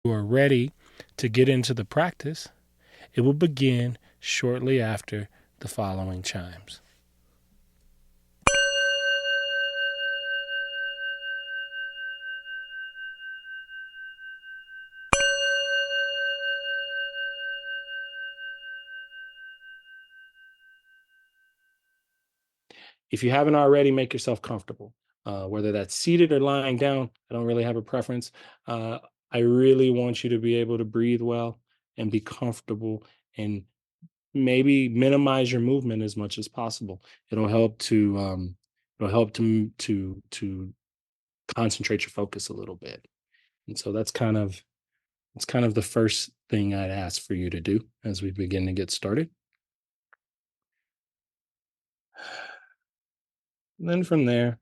You are ready to get into the practice, it will begin shortly after the following chimes. If you haven't already, make yourself comfortable, whether that's seated or lying down. I don't really have a preference. Uh, I really want you to be able to breathe well and be comfortable and maybe minimize your movement as much as possible. It'll help to to concentrate your focus a little bit. And so that's kind of the first thing I'd ask for you to do as we begin to get started. And then from there,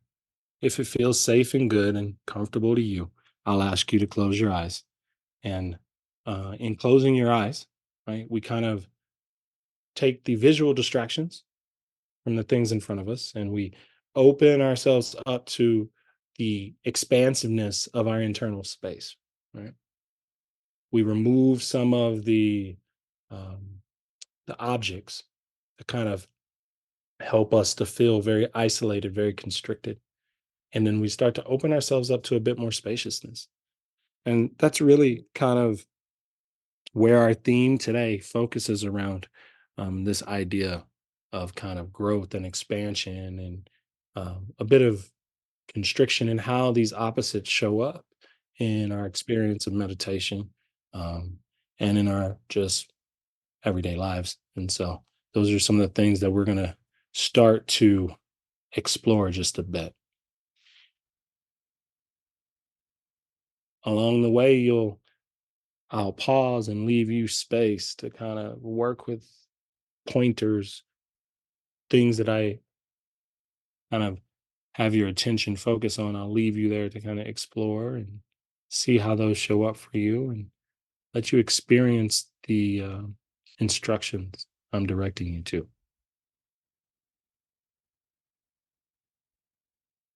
if it feels safe and good and comfortable to you, I'll ask you to close your eyes. And in closing your eyes, right, we kind of take the visual distractions from the things in front of us and we open ourselves up to the expansiveness of our internal space, right? We remove some of um, the objects that kind of help us to feel very isolated, very constricted. And then we start to open ourselves up to a bit more spaciousness. And that's really kind of where our theme today focuses around this idea of kind of growth and expansion and a bit of constriction and how these opposites show up in our experience of meditation um, and in our just everyday lives. And so those are some of the things that we're going to start to explore just a bit. Along the way, I'll pause and leave you space to kind of work with pointers, things that I kind of have your attention focus on. I'll leave you there to kind of explore and see how those show up for you and let you experience the instructions I'm directing you to.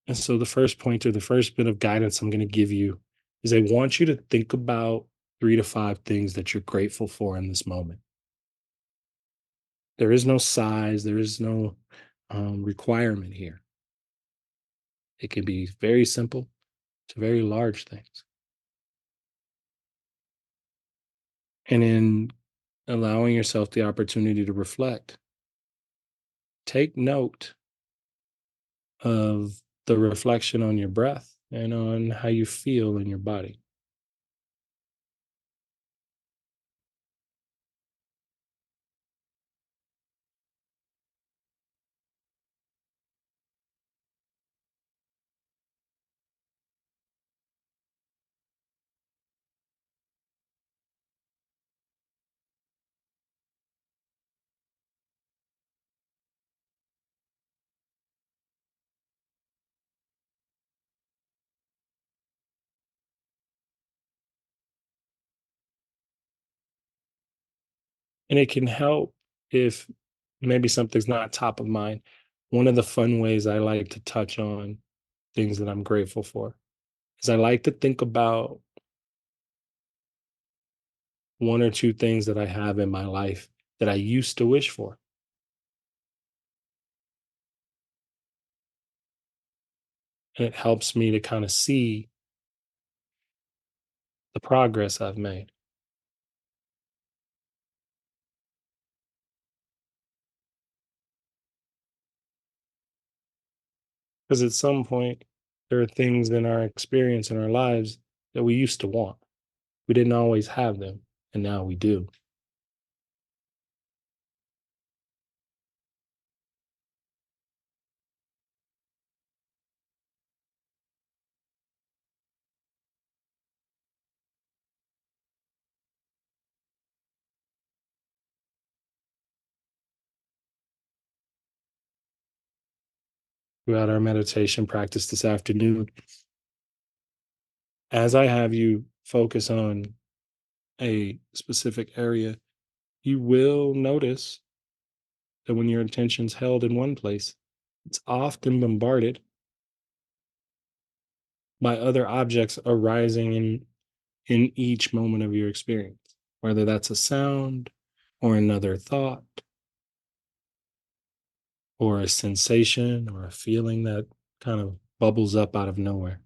And so, the first pointer, the first bit of guidance I'm going to give you is I want you to think about 3 to 5 things that you're grateful for in this moment. There is no size, there is no requirement here. It can be very simple to very large things. And in allowing yourself the opportunity to reflect, take note of the reflection on your breath and on how you feel in your body. And it can help if maybe something's not top of mind. One of the fun ways I like to touch on things that I'm grateful for is I like to think about 1 or 2 things that I have in my life that I used to wish for. And it helps me to kind of see the progress I've made. Because at some point, there are things in our experience in our lives that we used to want. We didn't always have them, and now we do. Throughout our meditation practice this afternoon, as I have you focus on a specific area, you will notice that when your attention's held in one place, it's often bombarded by other objects arising in each moment of your experience, whether that's a sound or another thought or a sensation or a feeling that kind of bubbles up out of nowhere.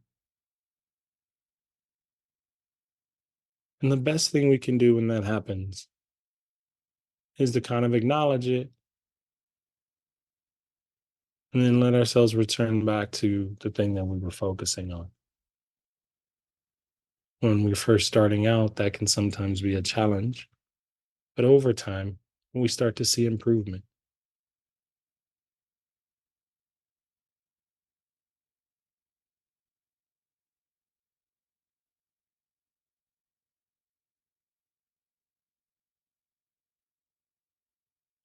And the best thing we can do when that happens is to kind of acknowledge it and then let ourselves return back to the thing that we were focusing on. When we're first starting out, that can sometimes be a challenge, but over time, we start to see improvement.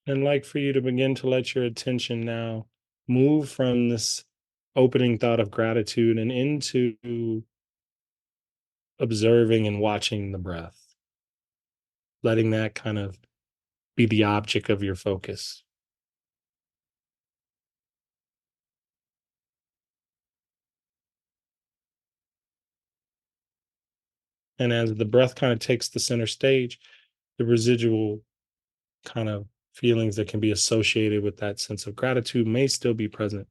And like for you to begin to let your attention now move from this opening thought of gratitude and into observing and watching the breath, letting that kind of be the object of your focus. And as the breath kind of takes the center stage, the residual kind of feelings that can be associated with that sense of gratitude may still be present.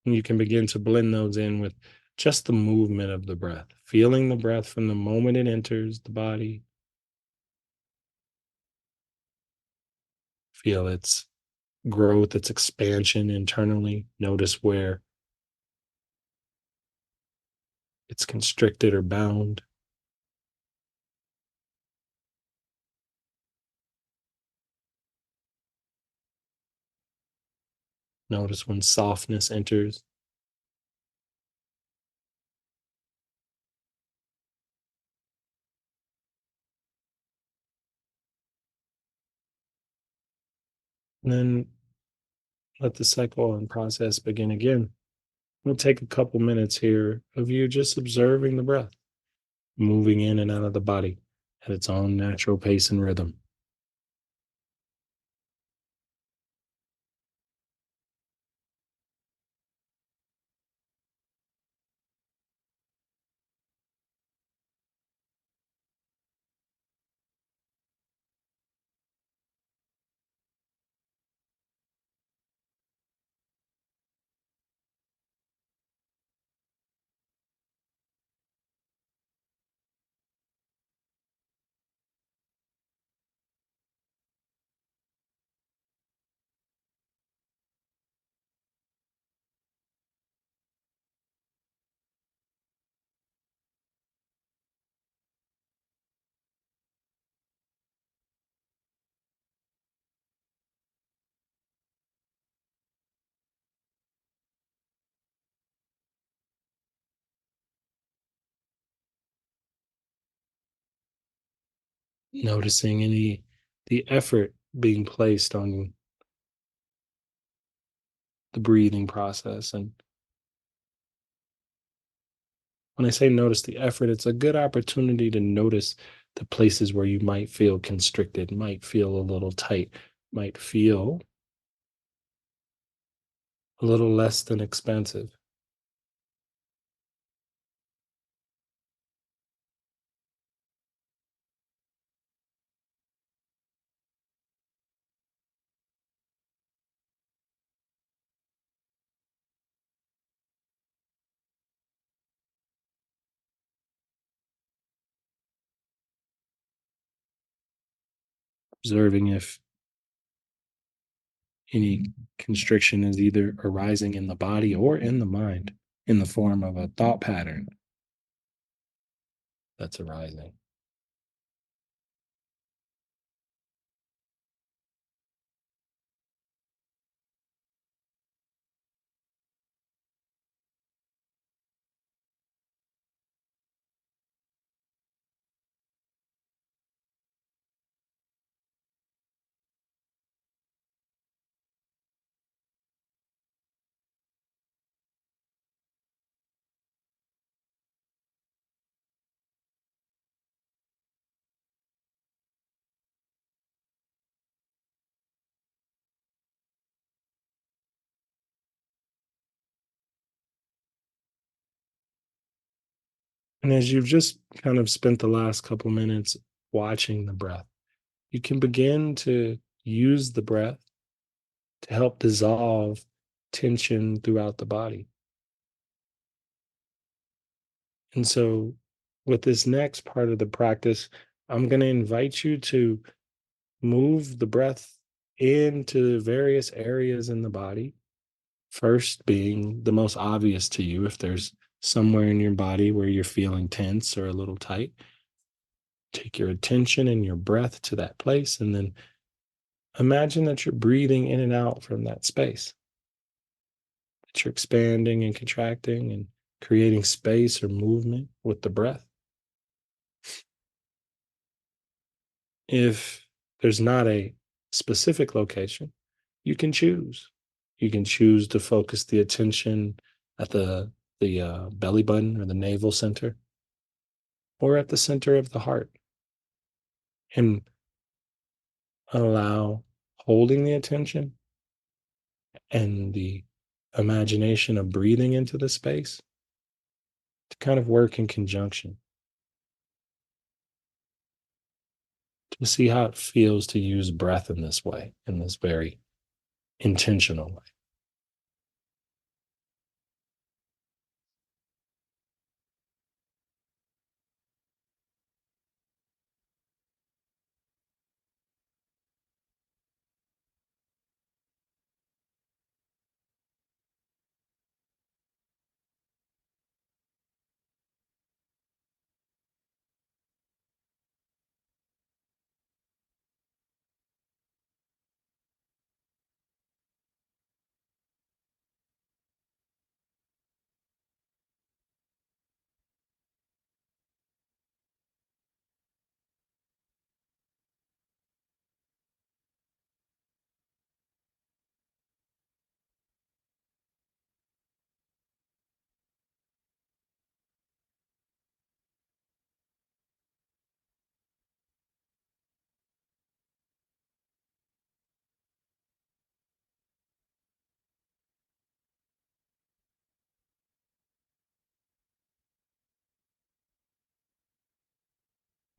And you can begin to blend those in with just the movement of the breath, feeling the breath from the moment it enters the body, feel its growth, its expansion internally. Notice where it's constricted or bound. Notice when softness enters. And then let the cycle and process begin again. We'll take a couple minutes here of you just observing the breath, moving in and out of the body at its own natural pace and rhythm. Noticing any the effort being placed on the breathing process. And when I say notice the effort, it's a good opportunity to notice the places where you might feel constricted, might feel a little tight, might feel a little less than expansive. Observing if any constriction is either arising in the body or in the mind in the form of a thought pattern that's arising. And as you've just kind of spent the last couple minutes watching the breath, you can begin to use the breath to help dissolve tension throughout the body. And so, with this next part of the practice, I'm going to invite you to move the breath into various areas in the body. First, being the most obvious to you, if there's somewhere in your body where you're feeling tense or a little tight, take your attention and your breath to that place. And then imagine that you're breathing in and out from that space, that you're expanding and contracting and creating space or movement with the breath. If there's not a specific location, you can choose. You can choose to focus the attention at the belly button or the navel center, or at the center of the heart, and allow holding the attention and the imagination of breathing into the space to kind of work in conjunction to see how it feels to use breath in this way, in this very intentional way.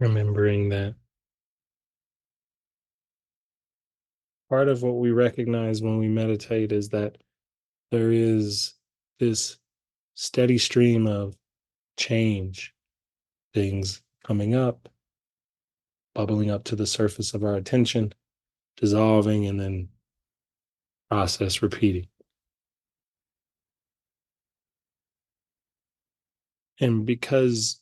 Remembering that part of what we recognize when we meditate is that there is this steady stream of change, things coming up, bubbling up to the surface of our attention, dissolving, and then process repeating. And because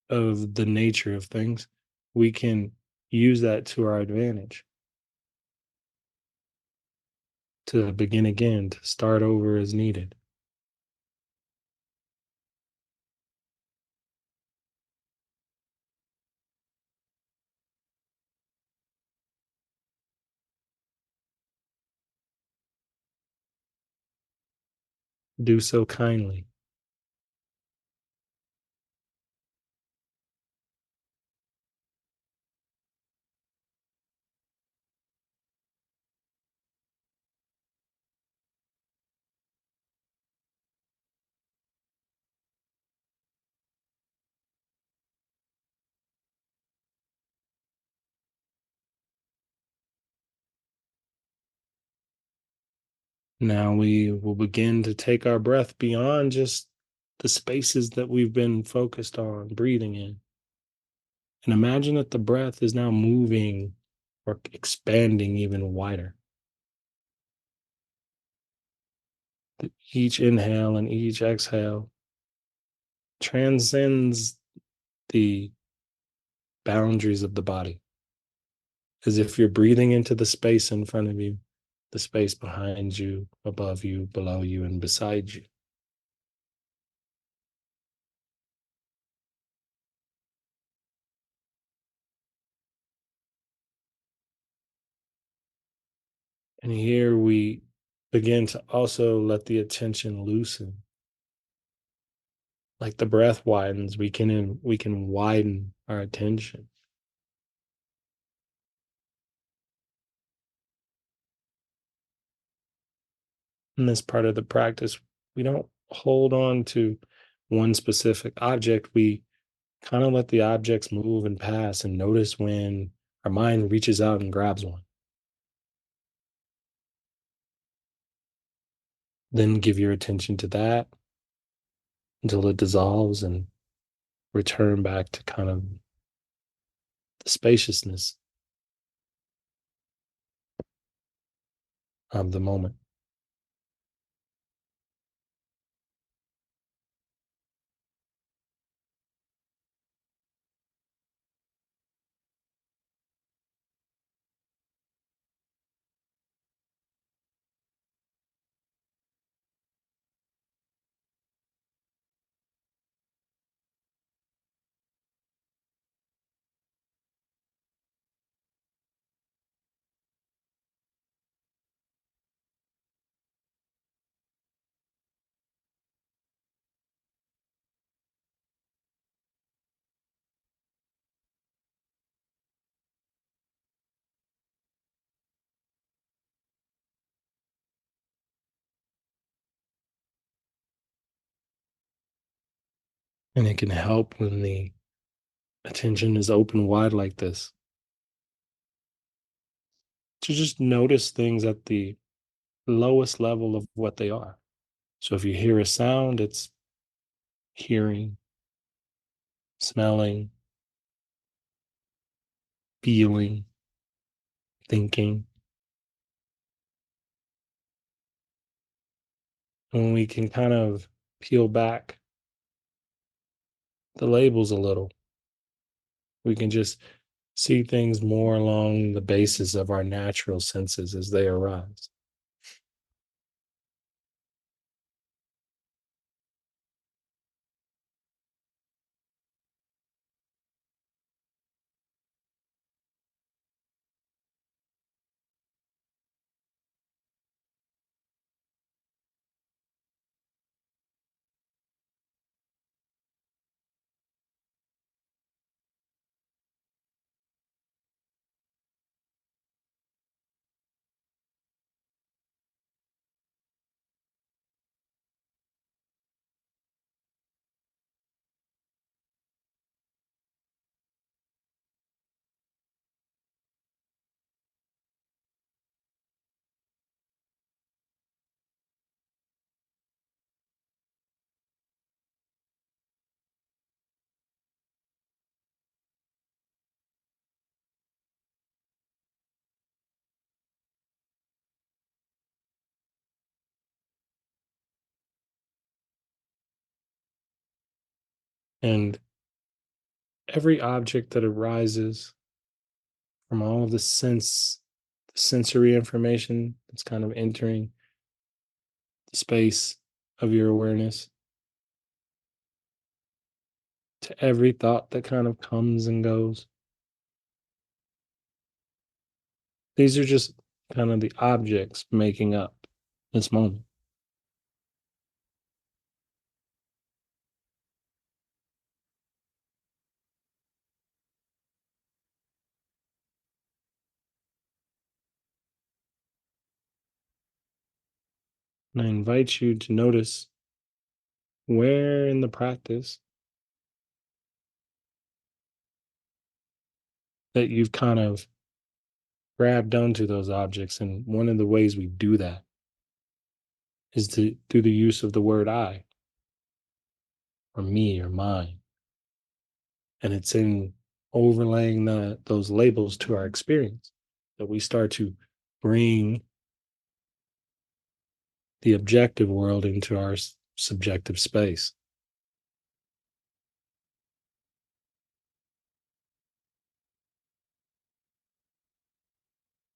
of the nature of things, we can use that to our advantage to begin again, to start over as needed. Do so kindly. Now we will begin to take our breath beyond just the spaces that we've been focused on breathing in. And imagine that the breath is now moving or expanding even wider. That each inhale and each exhale transcends the boundaries of the body, as if you're breathing into the space in front of you, the space behind you, above you, below you, and beside you. And here we begin to also let the attention loosen. Like the breath widens, we can widen our attention. In this part of the practice, we don't hold on to one specific object, we kind of let the objects move and pass and notice when our mind reaches out and grabs one. Then give your attention to that until it dissolves and return back to kind of the spaciousness of the moment. And it can help when the attention is open wide like this to just notice things at the lowest level of what they are. So if you hear a sound, it's hearing, smelling, feeling, thinking. When we can kind of peel back the labels a little, we can just see things more along the basis of our natural senses as they arise. And every object that arises from all of the sensory information that's kind of entering the space of your awareness, to every thought that kind of comes and goes. These are just kind of the objects making up this moment. And I invite you to notice where in the practice that you've kind of grabbed onto those objects. And one of the ways we do that is through the use of the word I or me or mine. And it's in overlaying those labels to our experience that we start to bring the objective world into our subjective space.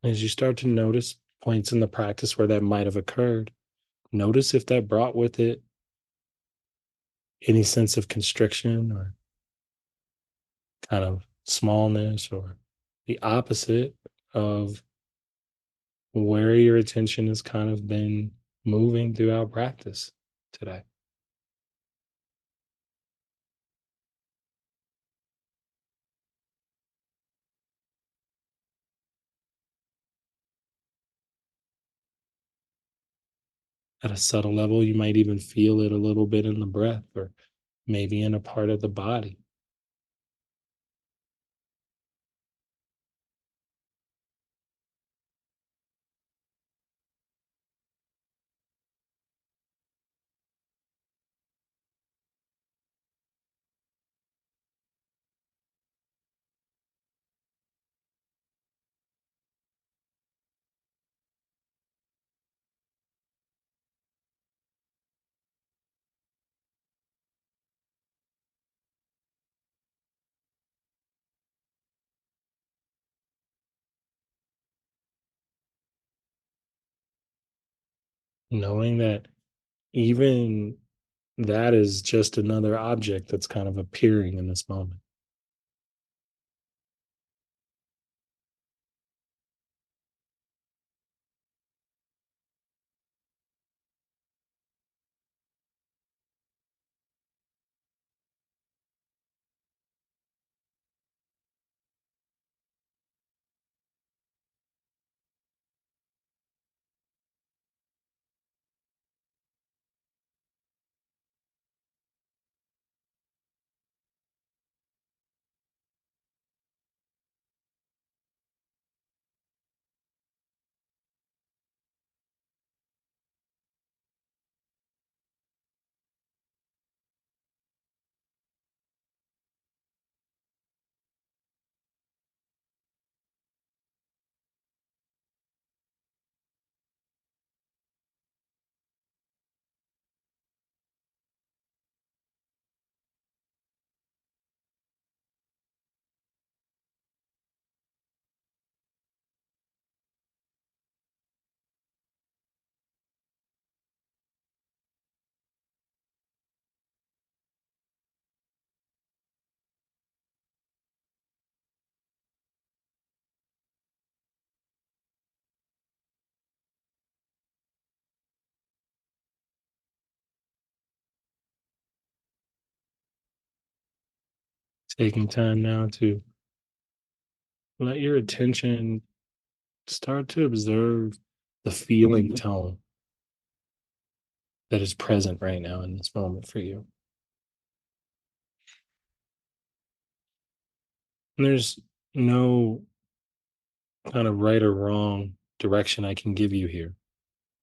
As you start to notice points in the practice where that might have occurred, notice if that brought with it any sense of constriction or kind of smallness, or the opposite of where your attention has kind of been moving throughout practice today. At a subtle level, you might even feel it a little bit in the breath or maybe in a part of the body. Knowing that even that is just another object that's kind of appearing in this moment. Taking time now to let your attention start to observe the feeling tone that is present right now in this moment for you. And there's no kind of right or wrong direction I can give you here,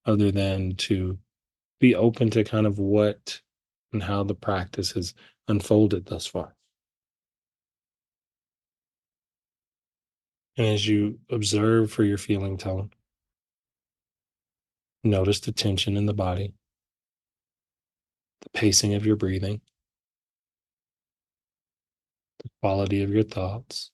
other than to be open to kind of what and how the practice has unfolded thus far. And as you observe for your feeling tone, notice the tension in the body, the pacing of your breathing, the quality of your thoughts.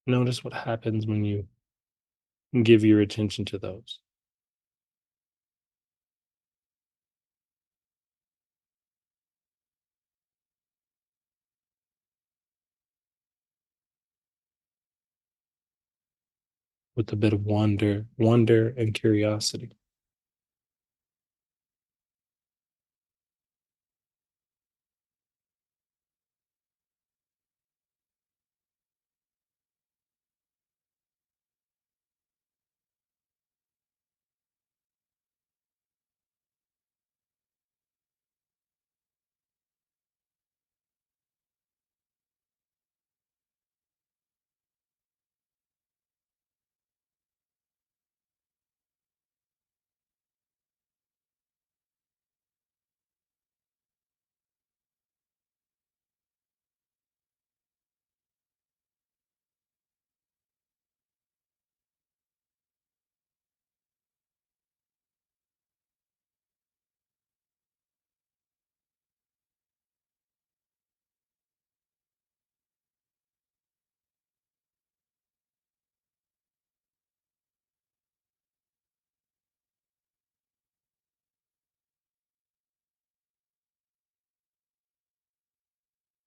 Notice what happens when you give your attention to those. With a bit of wonder and curiosity.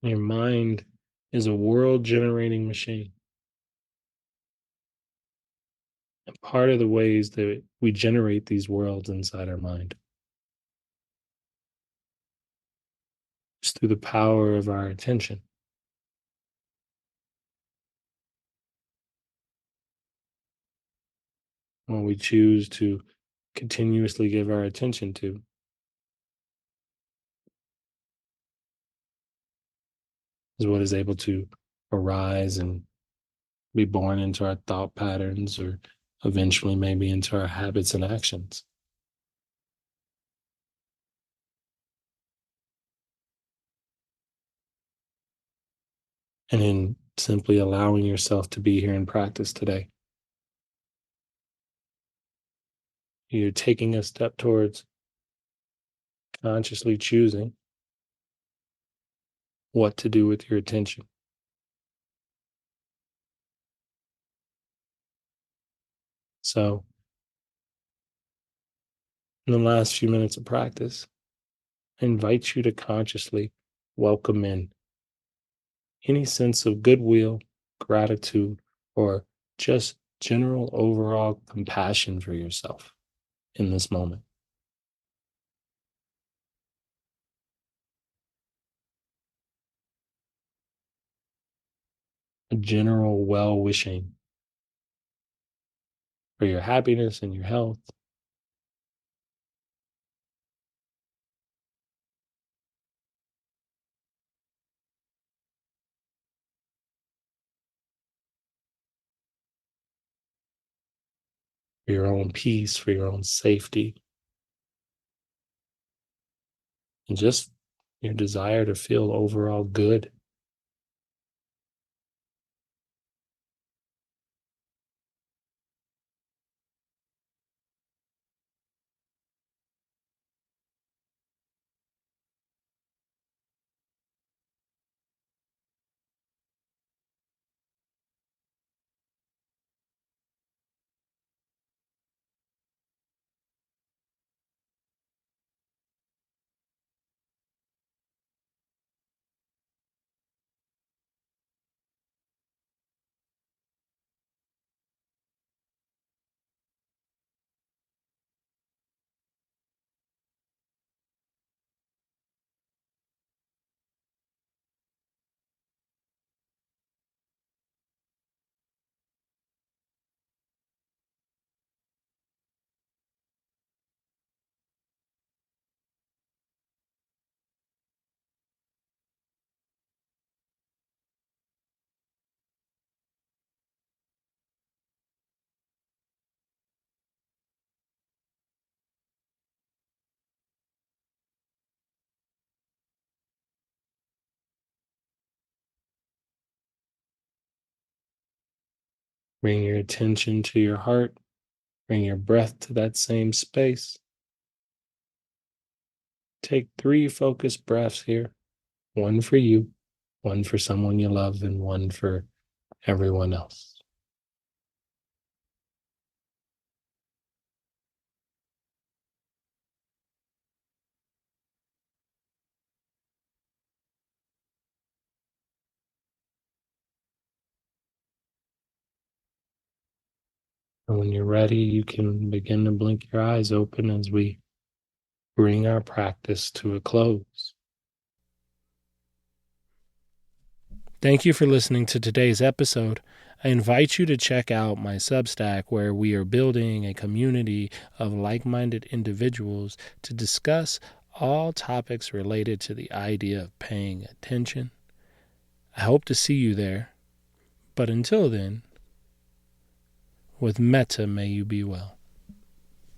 Your mind is a world generating machine. And part of the ways that we generate these worlds inside our mind is through the power of our attention. what we choose to continuously give our attention to, is what is able to arise and be born into our thought patterns or eventually maybe into our habits and actions. And in simply allowing yourself to be here in practice today, you're taking a step towards consciously choosing what to do with your attention. So, in the last few minutes of practice, I invite you to consciously welcome in any sense of goodwill, gratitude, or just general overall compassion for yourself in this moment. A general well wishing for your happiness and your health, for your own peace, for your own safety, and just your desire to feel overall good. Bring your attention to your heart, bring your breath to that same space. Take 3 focused breaths here, one for you, one for someone you love, and one for everyone else. And when you're ready, you can begin to blink your eyes open as we bring our practice to a close. Thank you for listening to today's episode. I invite you to check out my Substack, where we are building a community of like minded individuals to discuss all topics related to the idea of paying attention. I hope to see you there, but until then, with metta may you be well.